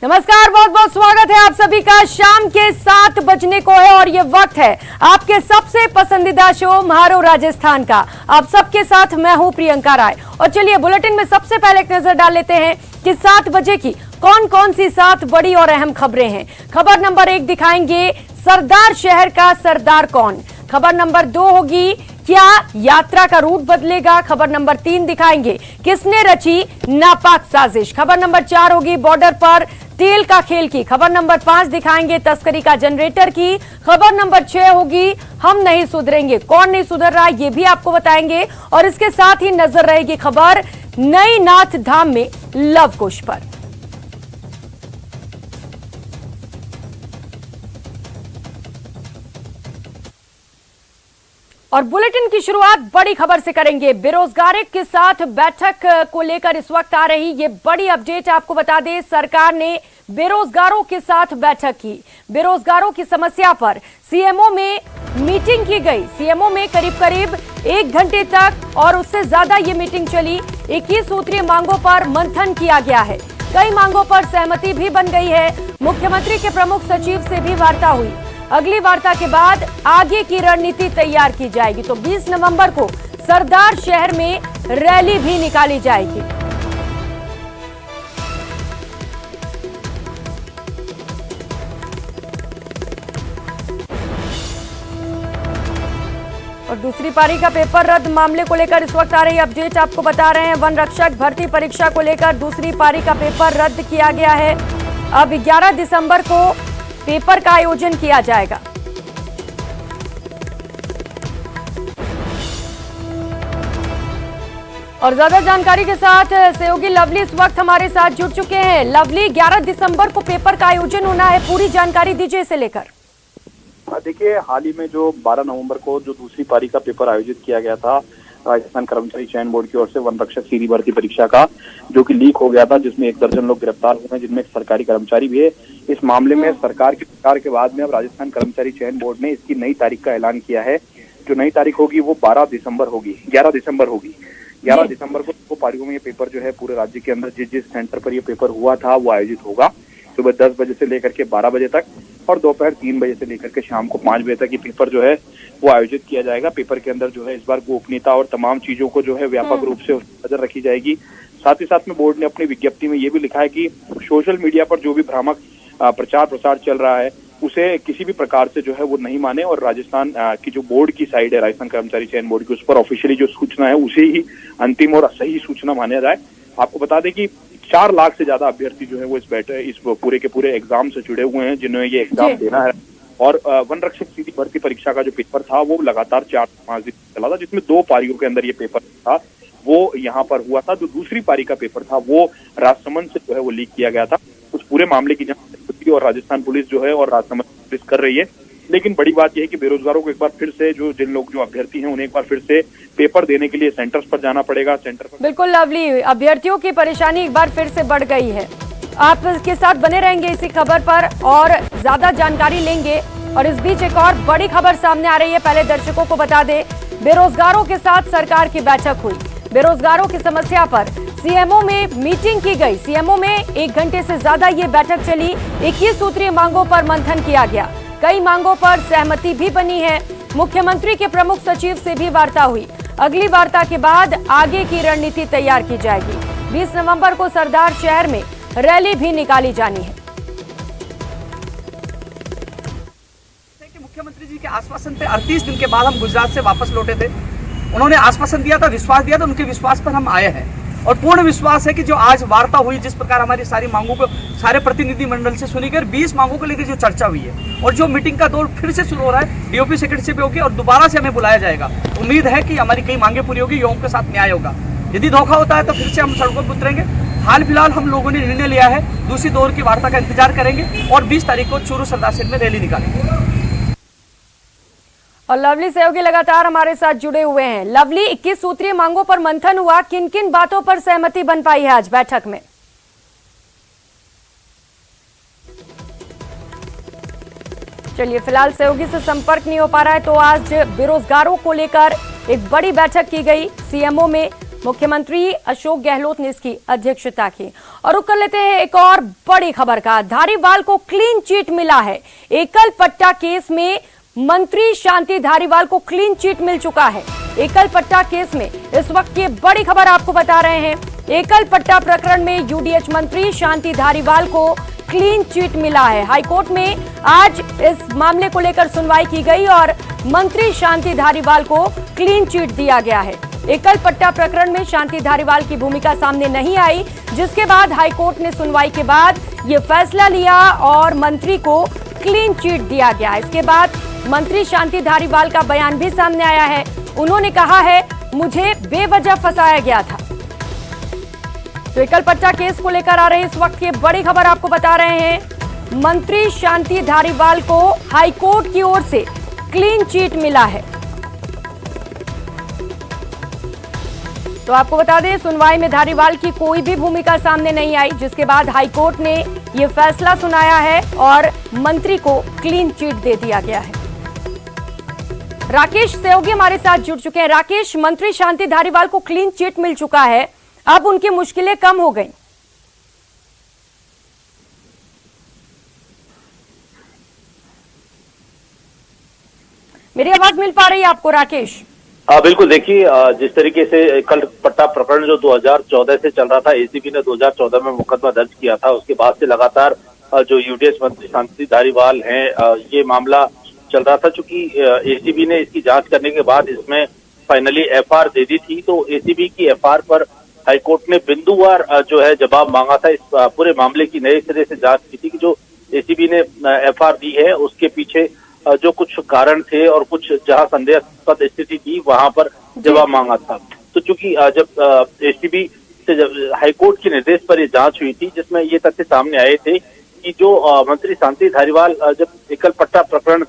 नमस्कार, बहुत बहुत स्वागत है आप सभी का। शाम के 7 बजने को है और ये वक्त है आपके सबसे पसंदीदा शो म्हारो राजस्थान का। आप सबके साथ मैं हूं प्रियंका राय। और चलिए बुलेटिन में सबसे पहले एक नजर डाल लेते हैं कि 7 बजे की कौन कौन सी 7 बड़ी और अहम खबरें हैं। खबर नंबर 1 दिखाएंगे सरदार शहर का सरदार कौन। खबर नंबर 2 होगी क्या यात्रा का रूट बदलेगा। खबर नंबर 3 दिखाएंगे किसने रची नापाक साजिश। खबर नंबर 4 होगी बॉर्डर पर तेल का खेल की। खबर नंबर 5 दिखाएंगे तस्करी का जनरेटर की। खबर नंबर 6 होगी हम नहीं सुधरेंगे, कौन नहीं सुधर रहा ये भी आपको बताएंगे। और इसके साथ ही नजर रहेगी खबर नई नाथ धाम में लव कुश पर। और बुलेटिन की शुरुआत बड़ी खबर से करेंगे। बेरोजगारी के साथ बैठक को लेकर इस वक्त आ रही ये बड़ी अपडेट आपको बता दें। सरकार ने बेरोजगारों के साथ बैठक की। बेरोजगारों की समस्या पर सीएमओ में मीटिंग की गई। सीएमओ में करीब करीब 1 घंटे तक और उससे ज्यादा ये मीटिंग चली। 21 सूत्रीय मांगों पर मंथन किया गया है। कई मांगों पर सहमति भी बन गई है। मुख्यमंत्री के प्रमुख सचिव से भी वार्ता हुई। अगली वार्ता के बाद आगे की रणनीति तैयार की जाएगी। तो 20 नवंबर को सरदार शहर में रैली भी निकाली जाएगी। और दूसरी पारी का पेपर रद्द मामले को लेकर इस वक्त आ रही अपडेट आपको बता रहे हैं। वन रक्षक भर्ती परीक्षा को लेकर दूसरी पारी का पेपर रद्द किया गया है। अब 11 दिसंबर को पेपर का आयोजन किया जाएगा। और ज्यादा जानकारी के साथ सहयोगी लवली इस वक्त हमारे साथ जुड़ चुके हैं। लवली, 11 दिसंबर को पेपर का आयोजन होना है, पूरी जानकारी दीजिए इसे लेकर। देखिए, हाल ही में जो 12 नवंबर को जो दूसरी पारी का पेपर आयोजित किया गया था राजस्थान कर्मचारी चयन बोर्ड की ओर से वन रक्षक सीधी भर्ती परीक्षा का, जो कि लीक हो गया था, जिसमें 1 दर्जन लोग गिरफ्तार हुए हैं, जिनमें एक सरकारी कर्मचारी भी है। इस मामले में सरकार के विचार के बाद में अब राजस्थान कर्मचारी चयन बोर्ड ने इसकी नई तारीख का ऐलान किया है। जो नई तारीख होगी वो 11 दिसंबर होगी। 11 दिसंबर को 2 पारियों में ये पेपर जो है पूरे राज्य के अंदर जिस सेंटर पर ये पेपर हुआ था वो आयोजित होगा। सुबह 10 बजे से लेकर के 12 बजे तक और दोपहर 3 बजे से लेकर के शाम को 5 बजे तक ये पेपर जो है वो आयोजित किया जाएगा। पेपर के अंदर जो है इस बार गोपनीयता और तमाम चीजों को जो है व्यापक रूप से नजर रखी जाएगी। साथ ही साथ में बोर्ड ने अपनी विज्ञप्ति में ये भी लिखा है कि सोशल मीडिया पर जो भी भ्रामक प्रचार प्रसार चल रहा है उसे किसी भी प्रकार से जो है वो नहीं माने और राजस्थान की जो बोर्ड की साइड है, राजस्थान कर्मचारी चयन बोर्ड की, उस पर ऑफिशियली जो सूचना है उसे ही अंतिम और सही सूचना माना जाए। आपको बता दें कि 4 लाख से ज्यादा अभ्यर्थी जो है वो इस पूरे के पूरे एग्जाम से जुड़े हुए हैं, जिन्हें ये एग्जाम देना है। और वन रक्षक सीधी भर्ती परीक्षा का जो पेपर था वो लगातार 4 से 5 दिन चला था, जिसमें 2 पारियों के अंदर ये पेपर था वो यहाँ पर हुआ था। जो दूसरी पारी का पेपर था वो राजसमंद से जो है वो लीक किया गया था। उस पूरे मामले की जांच और राजस्थान पुलिस जो है और राजसमंद पुलिस कर रही है। लेकिन बड़ी बात यह है कि बेरोजगारों को एक बार फिर से जो अभ्यर्थी हैं उन्हें एक बार फिर से पेपर देने के लिए सेंटर्स पर जाना पड़ेगा। सेंटर पर बिल्कुल लवली, अभ्यर्थियों की परेशानी एक बार फिर से बढ़ गई है। आप इसके साथ बने रहेंगे इसी खबर पर और ज्यादा जानकारी लेंगे। और इस बीच एक और बड़ी खबर सामने आ रही है। पहले दर्शकों को बता दें, बेरोजगारों के साथ सरकार की बैठक हुई। बेरोजगारों की समस्या पर सीएमओ में मीटिंग की गई। सीएमओ में 1 घंटे से ज्यादा ये बैठक चली। 21 सूत्रीय मांगों पर मंथन किया गया। कई मांगों पर सहमति भी बनी है। मुख्यमंत्री के प्रमुख सचिव से भी वार्ता हुई। अगली वार्ता के बाद आगे की रणनीति तैयार की जाएगी। 20 नवंबर को सरदार शहर में रैली भी निकाली जानी है। मुख्यमंत्री जी के आश्वासन पे 38 दिन के बाद हम गुजरात से वापस लौटे थे। उन्होंने आश्वासन दिया था, विश्वास दिया था, उनके विश्वास पर हम आए हैं। और पूर्ण विश्वास है कि जो आज वार्ता हुई, जिस प्रकार हमारी सारी मांगों को सारे प्रतिनिधि मंडल से सुनी गई, 20 मांगों को लेकर जो चर्चा हुई है और जो मीटिंग का दौर फिर से शुरू हो रहा है, डीओपी सेक्रेटरी पे होगी और दोबारा से हमें बुलाया जाएगा। उम्मीद है कि हमारी कई मांगे पूरी होगी, युवाओं के साथ न्याय होगा। यदि धोखा होता है तो फिर से हम सड़कों पर उतरेंगे। हाल फिलहाल हम लोगों ने निर्णय लिया है, दूसरी दौर की वार्ता का इंतजार करेंगे और 20 तारीख को चूरू सरदार शहर में रैली निकालेंगे। और लवली सहयोगी लगातार हमारे साथ जुड़े हुए हैं। लवली, 21 सूत्रीय मांगों पर मंथन हुआ, किन किन बातों पर सहमति बन पाई है आज बैठक में? चलिए, फिलहाल सहयोगी से संपर्क नहीं हो पा रहा है, तो आज बेरोजगारों को लेकर एक बड़ी बैठक की गई सीएमओ में। मुख्यमंत्री अशोक गहलोत ने इसकी अध्यक्षता की और रुक कर लेते हैं एक और बड़ी खबर का। धारीवाल को क्लीन चिट मिला है। एकल पट्टा केस में मंत्री शांति धारीवाल को क्लीन चिट मिल चुका है। एकल पट्टा केस में इस वक्त ये बड़ी खबर आपको बता रहे हैं। एकल पट्टा प्रकरण में यूडीएच मंत्री शांति धारीवाल को क्लीन चिट मिला है। हाईकोर्ट में आज इस मामले को लेकर सुनवाई की गई और मंत्री शांति धारीवाल को क्लीन चिट दिया गया है। एकल पट्टा प्रकरण में शांति धारीवाल की भूमिका सामने नहीं आई, जिसके बाद हाईकोर्ट ने सुनवाई के बाद ये फैसला लिया और मंत्री को क्लीन चिट दिया गया। इसके बाद मंत्री शांति धारीवाल का बयान भी सामने आया है। उन्होंने कहा है, मुझे बेवजह फंसाया गया था। तो एकल पट्टा केस को लेकर आ रही इस वक्त की बड़ी खबर आपको बता रहे हैं। मंत्री शांति धारीवाल को हाईकोर्ट की ओर से क्लीन चिट मिला है। तो आपको बता दें, सुनवाई में धारीवाल की कोई भी भूमिका सामने नहीं आई, जिसके बाद हाईकोर्ट ने यह फैसला सुनाया है और मंत्री को क्लीन चिट दे दिया गया है। राकेश सहयोगी हमारे साथ जुड़ चुके हैं। राकेश, मंत्री शांति धारीवाल को क्लीन चिट मिल चुका है, अब उनकी मुश्किलें कम हो गई। मेरी आवाज मिल पा रही है आपको राकेश? बिल्कुल। देखिए, जिस तरीके से एकल पट्टा प्रकरण जो 2014 से चल रहा था, एसीबी ने 2014 में मुकदमा दर्ज किया था। उसके बाद से लगातार जो यूडीएच मंत्री शांति धारीवाल हैं, ये मामला चल रहा था। चूंकि एसीबी ने इसकी जांच करने के बाद इसमें फाइनली एफआईआर दे दी थी, तो एसीबी की एफआईआर पर हाईकोर्ट ने बिंदुवार जो है जवाब मांगा था। इस पूरे मामले की नए सिरे से जांच की थी कि जो एसीबी ने एफआईआर दी है उसके पीछे जो कुछ कारण थे और कुछ जहां संदेहास्पद स्थिति थी वहां पर जवाब मांगा था। तो चूंकि जब एसीबी से जब हाईकोर्ट के निर्देश पर ये जांच हुई थी, जिसमें ये तथ्य सामने आए थे कि जो मंत्री शांति धारीवाल जब एकल पट्टा प्रकरण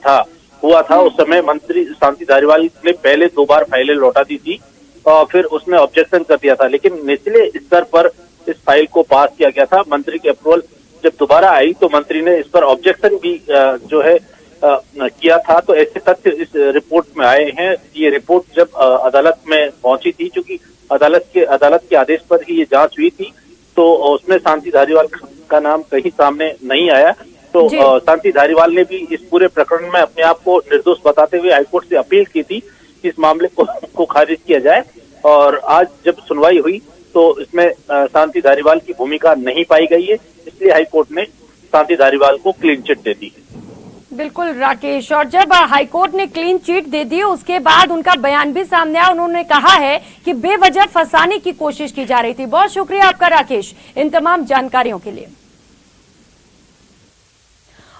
हुआ था उस समय मंत्री शांति धारीवाल ने पहले 2 बार फाइलें लौटा दी थी और फिर उसने ऑब्जेक्शन कर दिया था, लेकिन निचले स्तर पर इस फाइल को पास किया गया था। मंत्री की अप्रूवल जब दोबारा आई तो मंत्री ने इस पर ऑब्जेक्शन भी जो है किया था। तो ऐसे तथ्य इस रिपोर्ट में आए हैं। ये रिपोर्ट जब अदालत में पहुंची थी, क्योंकि अदालत के आदेश पर ही ये जांच हुई थी, तो उसमें शांति धारीवाल का नाम कहीं सामने नहीं आया। तो शांति धारीवाल ने भी इस पूरे प्रकरण में अपने आप को निर्दोष बताते हुए हाईकोर्ट से अपील की थी कि इस मामले को खारिज किया जाए। और आज जब सुनवाई हुई तो इसमें शांति धारीवाल की भूमिका नहीं पाई गई है, इसलिए हाईकोर्ट ने शांति धारीवाल को क्लीन चिट दे दी है। बिल्कुल राकेश, और जब हाईकोर्ट ने क्लीन चिट दे दी उसके बाद उनका बयान भी सामने आया। उन्होंने कहा है कि बेवजह फंसाने की कोशिश की जा रही थी। बहुत शुक्रिया आपका राकेश इन तमाम जानकारियों के लिए।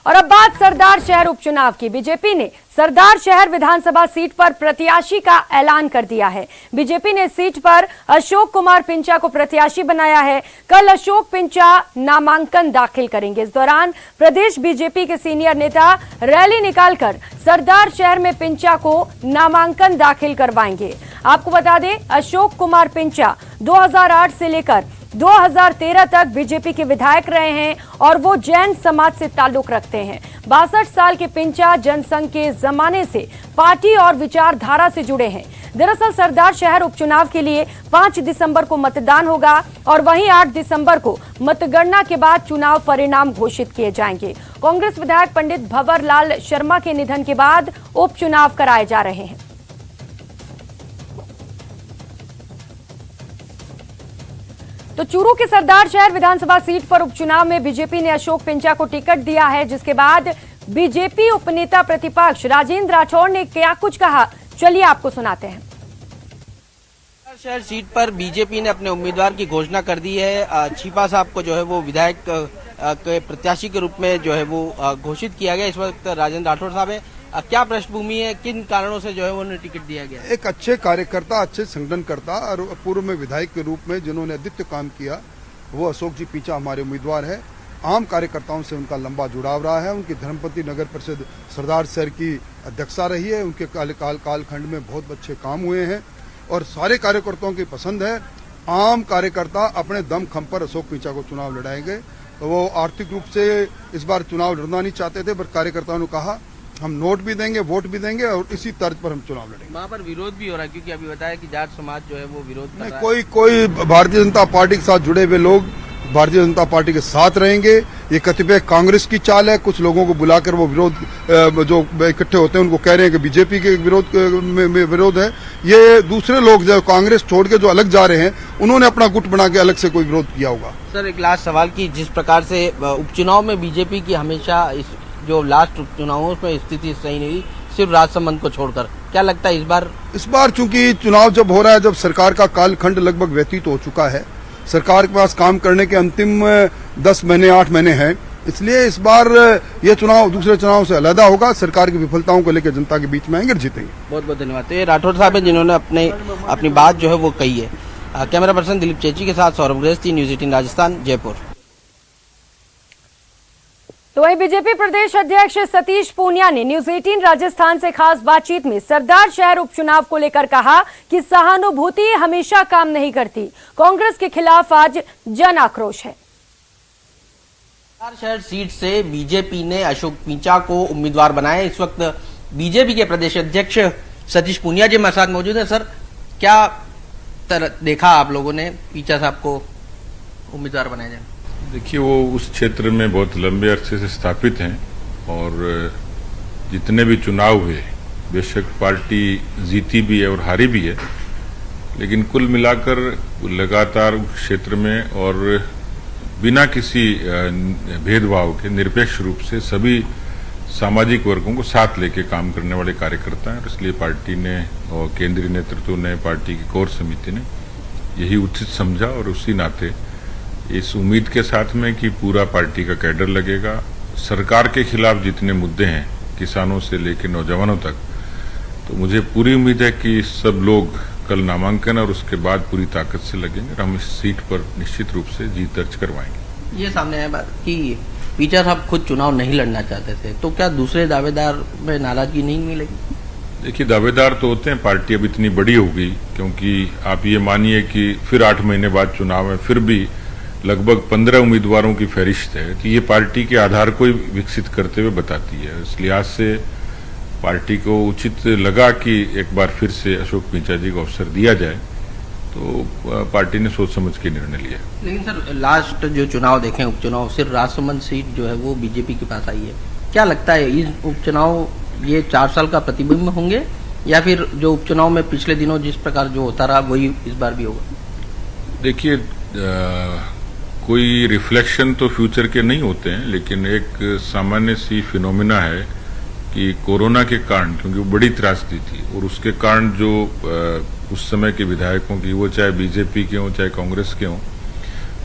और अब बात सरदार शहर उपचुनाव की। बीजेपी ने सरदार शहर विधानसभा सीट पर प्रत्याशी का ऐलान कर दिया है। बीजेपी ने सीट पर अशोक कुमार पिंचा को प्रत्याशी बनाया है। कल अशोक पिंचा नामांकन दाखिल करेंगे। इस दौरान प्रदेश बीजेपी के सीनियर नेता रैली निकालकर सरदार शहर में पिंचा को नामांकन दाखिल करवाएंगे। आपको बता दें, अशोक कुमार पिंचा 2008 से लेकर 2013 तक बीजेपी के विधायक रहे हैं और वो जैन समाज से ताल्लुक रखते हैं। 62 साल के पिंचा जनसंघ के जमाने से पार्टी और विचारधारा से जुड़े हैं। दरअसल सरदार शहर उपचुनाव के लिए 5 दिसंबर को मतदान होगा और वहीं 8 दिसंबर को मतगणना के बाद चुनाव परिणाम घोषित किए जाएंगे। कांग्रेस विधायक पंडित भंवर लाल शर्मा के निधन के बाद उपचुनाव कराए जा रहे हैं। तो चूरू के सरदार शहर विधानसभा सीट पर उपचुनाव में बीजेपी ने अशोक पिंचा को टिकट दिया है, जिसके बाद बीजेपी उपनेता प्रतिपक्ष राजेंद्र राठौड़ ने क्या कुछ कहा, चलिए आपको सुनाते हैं। सरदार शहर सीट पर बीजेपी ने अपने उम्मीदवार की घोषणा कर दी है। छिपा साहब को जो है वो विधायक के प्रत्याशी के रूप में जो है वो घोषित किया गया। इस वक्त राजेंद्र राठौड़ साहब है, क्या पृष्ठभूमि है, किन कारणों से जो है उन्हें टिकट दिया गया? एक अच्छे कार्यकर्ता, अच्छे संगठनकर्ता और पूर्व में विधायक के रूप में जिन्होंने अद्वितीय काम किया, वो अशोक जी पिंचा हमारे उम्मीदवार है। आम कार्यकर्ताओं से उनका लंबा जुड़ाव रहा है। उनकी धर्मपति नगर परिषद सरदार शहर की अध्यक्षा रही है। उनके कालखंड में बहुत अच्छे काम हुए हैं और सारे कार्यकर्ताओं की पसंद है। आम कार्यकर्ता अपने दम खम पर अशोक पिंचा को चुनाव लड़ाएंगे। तो वो आर्थिक रूप से इस बार चुनाव लड़ना नहीं चाहते थे, पर कार्यकर्ताओं ने कहा हम नोट भी देंगे, वोट भी देंगे और इसी तर्ज पर हम चुनाव लड़ेंगे। वहाँ पर विरोध भी हो रहा है, क्योंकि अभी बताया कि जाट समाज जो है वो विरोध कर रहा है। कोई भारतीय जनता पार्टी के साथ जुड़े हुए लोग भारतीय जनता पार्टी के साथ रहेंगे। ये कतिपय कांग्रेस की चाल है, कुछ लोगों को बुलाकर वो विरोध जो इकट्ठे होते हैं उनको कह रहे हैं कि बीजेपी के विरोध है। ये दूसरे लोग जो कांग्रेस छोड़ के जो अलग जा रहे हैं उन्होंने अपना गुट बना के अलग से कोई विरोध किया होगा। सर एक लास्ट सवाल की, जिस प्रकार से उपचुनाव में बीजेपी की हमेशा जो लास्ट उपचुनाव उसमें स्थिति सही नहीं हुई, सिर्फ राजसमंद को छोड़कर, क्या लगता है इस बार चूंकि चुनाव जब हो रहा है, जब सरकार का कालखंड लगभग व्यतीत हो चुका है, सरकार के पास काम करने के अंतिम 10 महीने 8 महीने हैं, इसलिए इस बार ये चुनाव दूसरे चुनाव से अलग होगा। सरकार की विफलताओं को लेकर जनता के बीच में आएंगे और जीतेंगे। बहुत बहुत धन्यवाद। तो ये राठौर साहब है जिन्होंने अपनी बात जो है वो कही है। कैमरा पर्सन दिलीप चेची के साथ सौरभ गृहस्थी, न्यूज 18 राजस्थान, जयपुर। तो वहीं बीजेपी प्रदेश अध्यक्ष सतीश पूनिया ने न्यूज 18 राजस्थान से खास बातचीत में सरदार शहर उपचुनाव को लेकर कहा कि सहानुभूति हमेशा काम नहीं करती। कांग्रेस के खिलाफ आज जन आक्रोश है। सरदार शहर सीट से बीजेपी ने अशोक पींचा को उम्मीदवार बनाया। इस वक्त बीजेपी के प्रदेश अध्यक्ष सतीश पूनिया जी हमारे साथ मौजूद है। सर, क्या देखा आप लोगों ने पींचा साहब को उम्मीदवार बनाया जाए? देखिए, वो उस क्षेत्र में बहुत लंबे अरसे से स्थापित हैं और जितने भी चुनाव हुए, बेशक पार्टी जीती भी है और हारी भी है, लेकिन कुल मिलाकर लगातार उस क्षेत्र में और बिना किसी भेदभाव के निरपेक्ष रूप से सभी सामाजिक वर्गों को साथ लेके काम करने वाले कार्यकर्ता हैं। और इसलिए पार्टी ने और केंद्रीय नेतृत्व ने, पार्टी की कोर समिति ने यही उचित समझा और उसी नाते इस उम्मीद के साथ में कि पूरा पार्टी का कैडर लगेगा। सरकार के खिलाफ जितने मुद्दे हैं, किसानों से लेकर नौजवानों तक, तो मुझे पूरी उम्मीद है कि सब लोग कल नामांकन और उसके बाद पूरी ताकत से लगेंगे और हम इस सीट पर निश्चित रूप से जीत दर्ज करवाएंगे। ये सामने है बात कि पीटर साहब खुद चुनाव नहीं लड़ना चाहते थे, तो क्या दूसरे दावेदार में नाराजगी नहीं मिलेगी? देखिए, दावेदार तो होते हैं, पार्टी अब इतनी बड़ी हो गई, क्योंकि आप ये मानिए कि फिर 8 महीने बाद चुनाव है, फिर भी लगभग 15 उम्मीदवारों की फहरिस्त है। तो ये पार्टी के आधार को ही विकसित करते हुए बताती है। इस लिहाज से पार्टी को उचित लगा कि एक बार फिर से अशोक पींचा जी को अवसर दिया जाए, तो पार्टी ने सोच समझ के निर्णय लिया। लेकिन सर, लास्ट जो चुनाव देखें, उपचुनाव, सिर्फ राजसमंद सीट जो है वो बीजेपी के पास आई है। क्या लगता है इस उपचुनाव ये 4 साल का प्रतिबिंब होंगे या फिर जो उपचुनाव में पिछले दिनों जिस प्रकार जो होता रहा वही इस बार भी होगा? देखिए, कोई रिफ्लेक्शन तो फ्यूचर के नहीं होते हैं, लेकिन एक सामान्य सी फिनोमिना है कि कोरोना के कारण, क्योंकि वो बड़ी त्रासदी थी और उसके कारण जो उस समय के विधायकों की, वो चाहे बीजेपी के हों चाहे कांग्रेस के हों,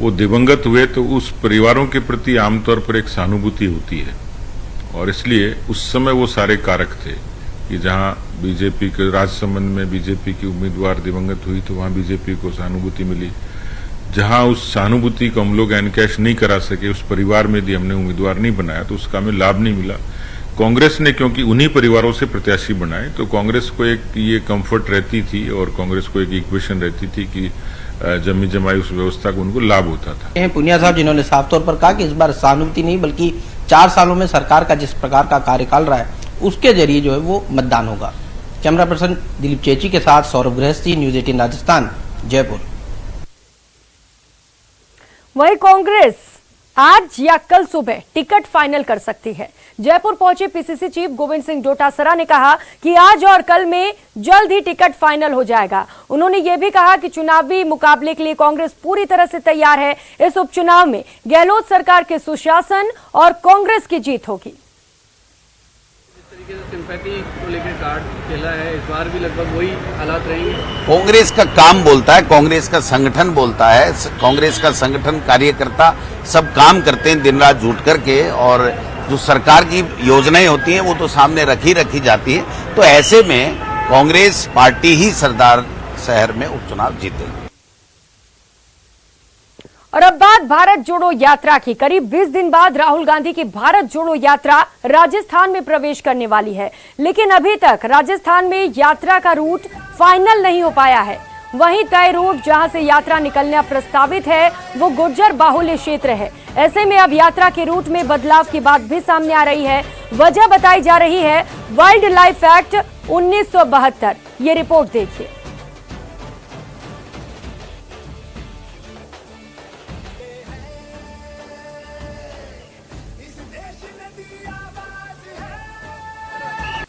वो दिवंगत हुए, तो उस परिवारों के प्रति आमतौर पर एक सहानुभूति होती है। और इसलिए उस समय वो सारे कारक थे कि जहां बीजेपी के राजसमंद में बीजेपी की उम्मीदवार दिवंगत हुई तो वहां बीजेपी को सहानुभूति मिली। जहां उस सहानुभूति को हम लोग एनकैश नहीं करा सके, उस परिवार में यदि हमने उम्मीदवार नहीं बनाया तो उसका हमें लाभ नहीं मिला। कांग्रेस ने क्योंकि उन्हीं परिवारों से प्रत्याशी बनाए, तो कांग्रेस को एक ये कंफर्ट रहती थी और कांग्रेस को एक इक्वेशन रहती थी कि जमी जमाई उस व्यवस्था को उनको लाभ होता था। पूनिया साहब जिन्होंने साफ तौर पर कहा कि इस बार सहानुभूति नहीं बल्कि 4 सालों में सरकार का जिस प्रकार का कार्यकाल रहा है उसके जरिए जो है वो मतदान होगा। कैमरा पर्सन दिलीप चेची के साथ सौरभ गृहस्थी, न्यूज 18 राजस्थान, जयपुर। वही कांग्रेस आज या कल सुबह टिकट फाइनल कर सकती है। जयपुर पहुंचे पीसीसी चीफ गोविंद सिंह डोटासरा ने कहा कि आज और कल में जल्द ही टिकट फाइनल हो जाएगा। उन्होंने यह भी कहा कि चुनावी मुकाबले के लिए कांग्रेस पूरी तरह से तैयार है। इस उपचुनाव में गहलोत सरकार के सुशासन और कांग्रेस की जीत होगी। सिंपैथी को लेकर कार्ड खेला है, इस बार भी लगभग वही हालात रहेंगे। कांग्रेस का काम बोलता है, कांग्रेस का संगठन बोलता है, कांग्रेस का संगठन कार्यकर्ता सब काम करते हैं दिन रात जुट करके, और जो सरकार की योजनाएं होती हैं वो तो सामने रखी जाती है। तो ऐसे में कांग्रेस पार्टी ही सरदार शहर में उपचुनाव जीतेगी। और अब बात भारत जोड़ो यात्रा की। करीब 20 दिन बाद राहुल गांधी की भारत जोड़ो यात्रा राजस्थान में प्रवेश करने वाली है, लेकिन अभी तक राजस्थान में यात्रा का रूट फाइनल नहीं हो पाया है। वहीं तय रूट जहां से यात्रा निकलना प्रस्तावित है वो गुर्जर बाहुल्य क्षेत्र है। ऐसे में अब यात्रा के रूट में बदलाव की बात भी सामने आ रही है। वजह बताई जा रही है वाइल्ड लाइफ एक्ट 1972। ये रिपोर्ट देखिए।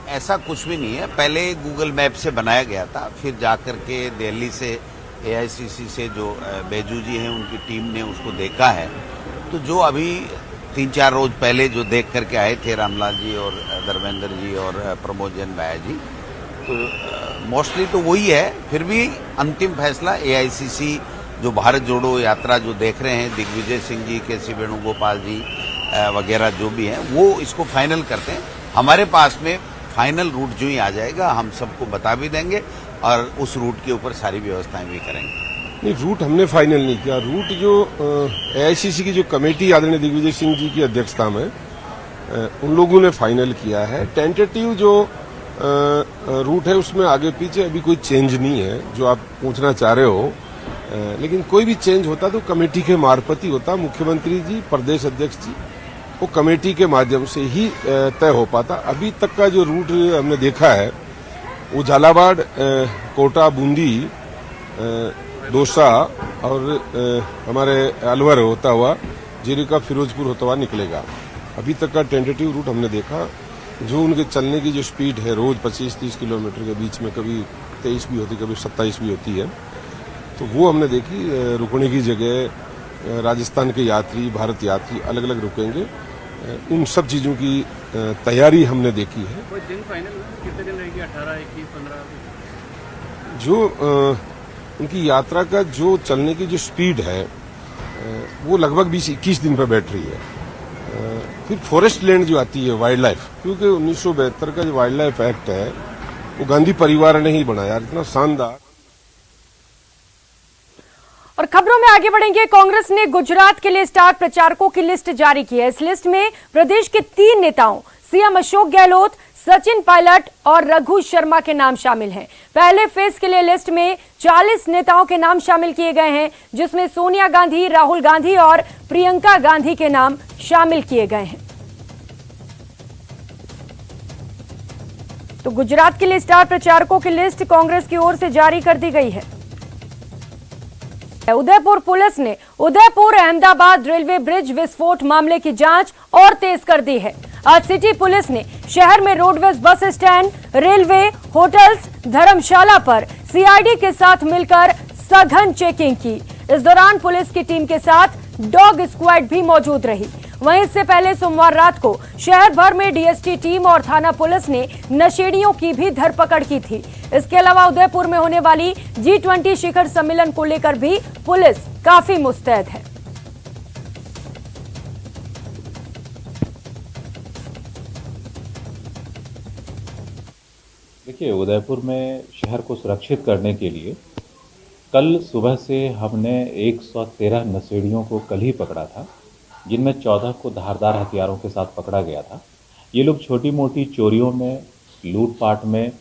ऐसा कुछ भी नहीं है। पहले गूगल मैप से बनाया गया था, फिर जाकर के दिल्ली से AICC से जो बैजू जी हैं उनकी टीम ने उसको देखा है। तो जो अभी 3-4 रोज पहले जो देख करके आए थे रामलाल जी और धर्मेंद्र जी और प्रमोद जैन भाया जी, तो मोस्टली तो वही है। फिर भी अंतिम फैसला AICC जो भारत जोड़ो यात्रा जो देख रहे हैं, दिग्विजय सिंह जी, KC वेणुगोपाल जी वगैरह जो भी हैं, वो इसको फाइनल करते हैं। हमारे पास में फाइनल रूट जो ही आ जाएगा हम सबको बता भी देंगे और उस रूट के ऊपर सारी व्यवस्थाएं भी करेंगे। नहीं, रूट हमने फाइनल नहीं किया। रूट जो AICC की जो कमेटी आदरणीय दिग्विजय सिंह जी की अध्यक्षता में उन लोगों ने फाइनल किया है। टेंटेटिव जो रूट है उसमें आगे पीछे अभी कोई चेंज नहीं है जो आप पूछना चाह रहे हो, लेकिन कोई भी चेंज होता तो कमेटी के मार्फत ही होता। मुख्यमंत्री जी, प्रदेश अध्यक्ष जी, वो कमेटी के माध्यम से ही तय हो पाता। अभी तक का जो रूट हमने देखा है वो झालावाड़, कोटा, बूंदी, दौसा और हमारे अलवर होता हुआ जीरिका, फिरोजपुर होता हुआ निकलेगा। अभी तक का टेंटेटिव रूट हमने देखा। जो उनके चलने की जो स्पीड है रोज 25-30 किलोमीटर के बीच में, कभी 23 भी होती, कभी 27 भी होती है, तो वो हमने देखी। रुकने की जगह राजस्थान के यात्री, भारत यात्री अलग अलग रुकेंगे। उन सब चीजों की तैयारी हमने देखी है। कोई दिन फाइनल हुआ? कितने दिन रहेगी? 18, 21, 15? जो उनकी यात्रा का जो चलने की जो स्पीड है वो लगभग 20-21 दिन पर बैठ रही है। फिर फॉरेस्ट लैंड जो आती है, वाइल्ड लाइफ, क्योंकि 1972 का जो वाइल्ड लाइफ एक्ट है वो गांधी परिवार ने ही बनाया, इतना शानदार। और खबरों में आगे बढ़ेंगे। कांग्रेस ने गुजरात के लिए स्टार प्रचारकों की लिस्ट जारी की है। इस लिस्ट में प्रदेश के 3 नेताओं CM अशोक गहलोत, सचिन पायलट और रघु शर्मा के नाम शामिल हैं। पहले फेज के लिए लिस्ट में 40 नेताओं के नाम शामिल किए गए हैं, जिसमें सोनिया गांधी, राहुल गांधी और प्रियंका गांधी के नाम शामिल किए गए हैं। तो गुजरात के लिए स्टार प्रचारकों की लिस्ट कांग्रेस की ओर से जारी कर दी गई है। उदयपुर पुलिस ने उदयपुर अहमदाबाद रेलवे ब्रिज विस्फोट मामले की जांच और तेज कर दी है। आज सिटी पुलिस ने शहर में roadways bus stand, railway, hotels, धर्मशाला पर CID के साथ मिलकर सघन चेकिंग की। इस दौरान पुलिस की टीम के साथ डॉग स्क्वाड भी मौजूद रही। वहीं इससे पहले सोमवार रात को शहर भर में DST टीम और थाना पुलिस ने नशेड़ियों की भी धरपकड़ की थी। इसके अलावा उदयपुर में होने वाली G20 शिखर सम्मेलन को लेकर भी पुलिस काफी मुस्तैद है। देखिए, उदयपुर में शहर को सुरक्षित करने के लिए कल सुबह से हमने 113 नशेड़ियों को कल ही पकड़ा था, जिनमें 14 को धारदार हथियारों के साथ पकड़ा गया था। ये लोग छोटी मोटी चोरियों में, लूटपाट में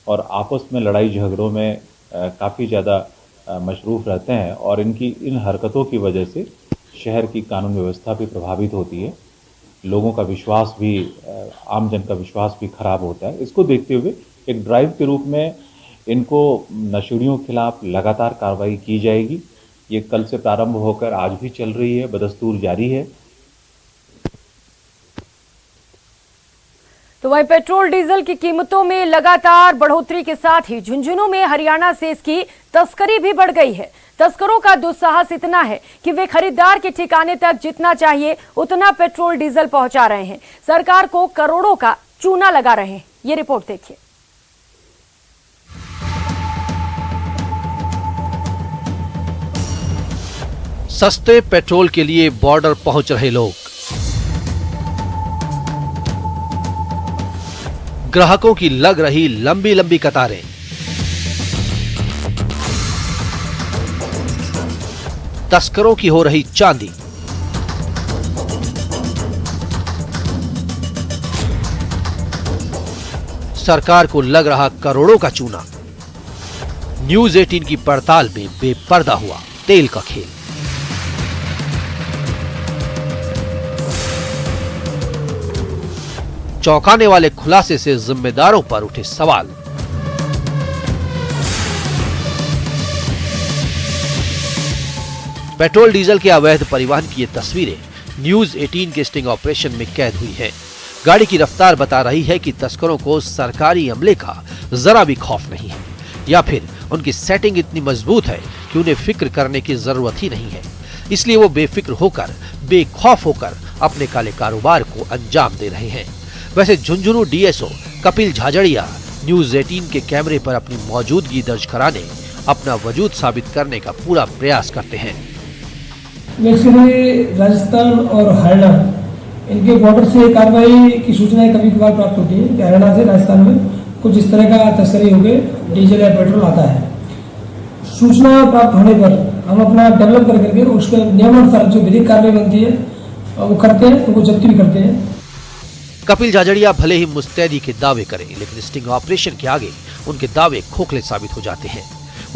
और आपस में लड़ाई झगड़ों में काफ़ी ज़्यादा मशरूफ़ रहते हैं और इनकी इन हरकतों की वजह से शहर की कानून व्यवस्था भी प्रभावित होती है। लोगों का विश्वास भी, आम जन का विश्वास भी खराब होता है। इसको देखते हुए एक ड्राइव के रूप में इनको नशेड़ियों के खिलाफ लगातार कार्रवाई की जाएगी। ये कल से प्रारंभ होकर आज भी चल रही है, बदस्तूर जारी है। तो वहीं पेट्रोल डीजल की कीमतों में लगातार बढ़ोतरी के साथ ही झुंझुनू में हरियाणा से इसकी तस्करी भी बढ़ गई है। तस्करों का दुस्साहस इतना है कि वे खरीदार के ठिकाने तक जितना चाहिए उतना पेट्रोल डीजल पहुंचा रहे हैं। सरकार को करोड़ों का चूना लगा रहे हैं। ये रिपोर्ट देखिए। सस्ते पेट्रोल के लिए बॉर्डर पहुंच रहे लोग, ग्राहकों की लग रही लंबी लंबी कतारें, तस्करों की हो रही चांदी, सरकार को लग रहा करोड़ों का चूना। न्यूज 18 की पड़ताल में बेपर्दा हुआ तेल का खेल। चौंकाने वाले खुलासे से जिम्मेदारों पर उठे सवाल। पेट्रोल डीजल के अवैध परिवहन की ये तस्वीरें न्यूज 18 के स्टिंग ऑपरेशन में कैद हुई हैं। गाड़ी की रफ्तार बता रही है कि तस्करों को सरकारी अमले का जरा भी खौफ नहीं है, या फिर उनकी सेटिंग इतनी मजबूत है कि उन्हें फिक्र करने की जरूरत ही नहीं है। इसलिए वो बेफिक्र होकर, बेखौफ होकर अपने काले कारोबार को अंजाम दे रहे हैं। वैसे झुंझुनू डीएसओ कपिल झाझड़िया न्यूज 18 के कैमरे पर अपनी मौजूदगी दर्ज कराने, अपना वजूद साबित करने का पूरा प्रयास करते हैं। बेसिकली राजस्थान और हरियाणा, इनके बॉर्डर से कार्रवाई की सूचनाएं कभी कभार प्राप्त होती है कि हरियाणा से राजस्थान में कुछ इस तरह का तस्करी होकर डीजल या पेट्रोल आता है। सूचना प्राप्त होने पर हम अपना डेवलप करके उसके नियमानुसार जो विधिक कार्रवाई बनती है वो करते हैं, उनको जब्ती भी करते हैं। कपिल झाझड़िया भले ही मुस्तैदी के दावे करें, लेकिन स्टिंग ऑपरेशन के आगे उनके दावे खोखले साबित हो जाते हैं।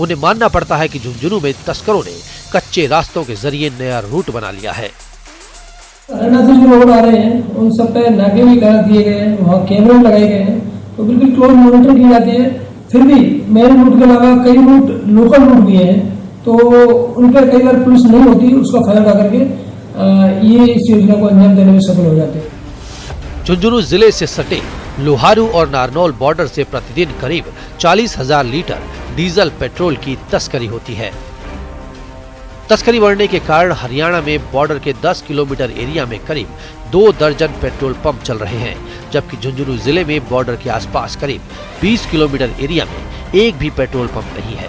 उन्हें मानना पड़ता है कि झुंझुनू में तस्करों ने कच्चे रास्तों के जरिए नया रूट बना लिया है। हरियाणा से जो रोड आ रहे हैं उन सब पे नाके भी लगा दिए गए हैं, वहाँ कैमरे लगाए गए हैं, तो बिल्कुल क्लोज मॉनिटरिंग की जाती है। फिर भी मेन रूट के अलावा कई रूट लोकल रूट भी हैं, तो उन पर कई बार पुलिस नहीं होती, उसका फायदा उठा करके ये इस योजना को अंजाम देने में सफल हो जाते हैं। झुंझुनू जिले से सटे लोहारू और नारनौल बॉर्डर से प्रतिदिन करीब 40,000 लीटर डीजल पेट्रोल की तस्करी होती है। तस्करी बढ़ने के कारण हरियाणा में बॉर्डर के 10 किलोमीटर एरिया में करीब 2 दर्जन पेट्रोल पंप चल रहे हैं, जबकि झुंझुनू जिले में बॉर्डर के आसपास करीब 20 किलोमीटर एरिया में एक भी पेट्रोल पंप नहीं है।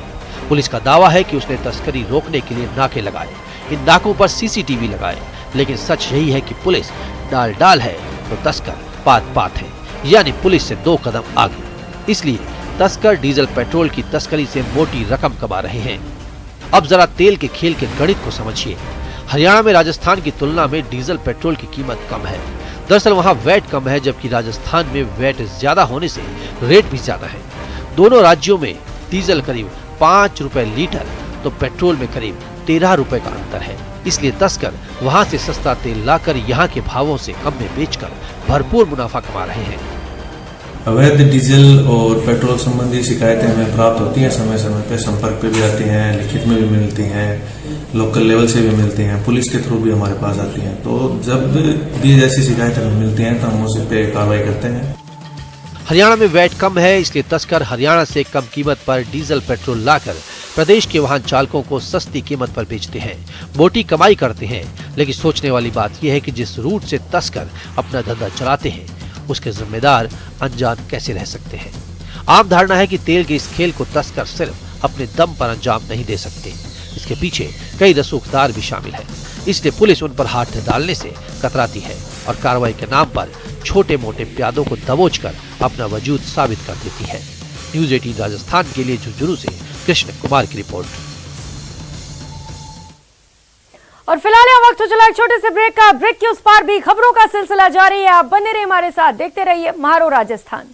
पुलिस का दावा है कि उसने तस्करी रोकने के लिए नाके लगाए, इन नाकों पर सीसीटीवी लगाए, लेकिन सच यही है कि पुलिस डाल डाल है तो तस्कर पात पात है, यानी पुलिस से 2 कदम आगे। इसलिए तस्कर डीजल पेट्रोल की तस्करी से मोटी रकम कमा रहे हैं। अब जरा तेल के खेल के गणित को समझिए। हरियाणा में राजस्थान की तुलना में डीजल पेट्रोल की कीमत कम है। दरअसल वहाँ वैट कम है, जबकि राजस्थान में वैट ज्यादा होने से रेट भी ज्यादा है। दोनों राज्यों में डीजल करीब 5 रुपए लीटर तो पेट्रोल में करीब 13 रुपए का अंतर है। इसलिए तस्कर वहाँ से सस्ता तेल लाकर यहाँ के भावों से कम में बेचकर भरपूर मुनाफा कमा रहे हैं। अवैध डीजल और पेट्रोल संबंधी शिकायतें हमें प्राप्त होती हैं, समय समय पे संपर्क पे भी आती हैं, लिखित में भी मिलती हैं, लोकल लेवल से भी मिलती हैं, पुलिस के थ्रू भी हमारे पास आती हैं। तो जब भी जैसी शिकायतें हमें मिलती हैं तो हम उस पे कार्रवाई करते हैं। हरियाणा में वैट कम है, इसलिए तस्कर हरियाणा से कम कीमत पर डीजल पेट्रोल लाकर प्रदेश के वाहन चालकों को सस्ती कीमत पर बेचते हैं, मोटी कमाई करते हैं। लेकिन सोचने वाली बात यह है कि जिस रूट से तस्कर अपना धंधा चलाते हैं उसके जिम्मेदार अनजान कैसे रह सकते हैं। आम धारणा है कि तेल के इस खेल को तस्कर सिर्फ अपने दम पर अंजाम नहीं दे सकते, इसके पीछे कई रसूखदार भी शामिल है। इसलिए पुलिस उन पर हाथ डालने से कतराती है और कार्रवाई के नाम पर छोटे मोटे प्यादों को दबोचकर अपना वजूद साबित कर देती है। न्यूज 18 राजस्थान के लिए झुंझुनू से कृष्ण कुमार की रिपोर्ट। और फिलहाल यह वक्त हो चला एक छोटे से ब्रेक का। ब्रेक के उस पार भी खबरों का सिलसिला जारी है। आप बने रहिए हमारे साथ, देखते रहिए महारो राजस्थान।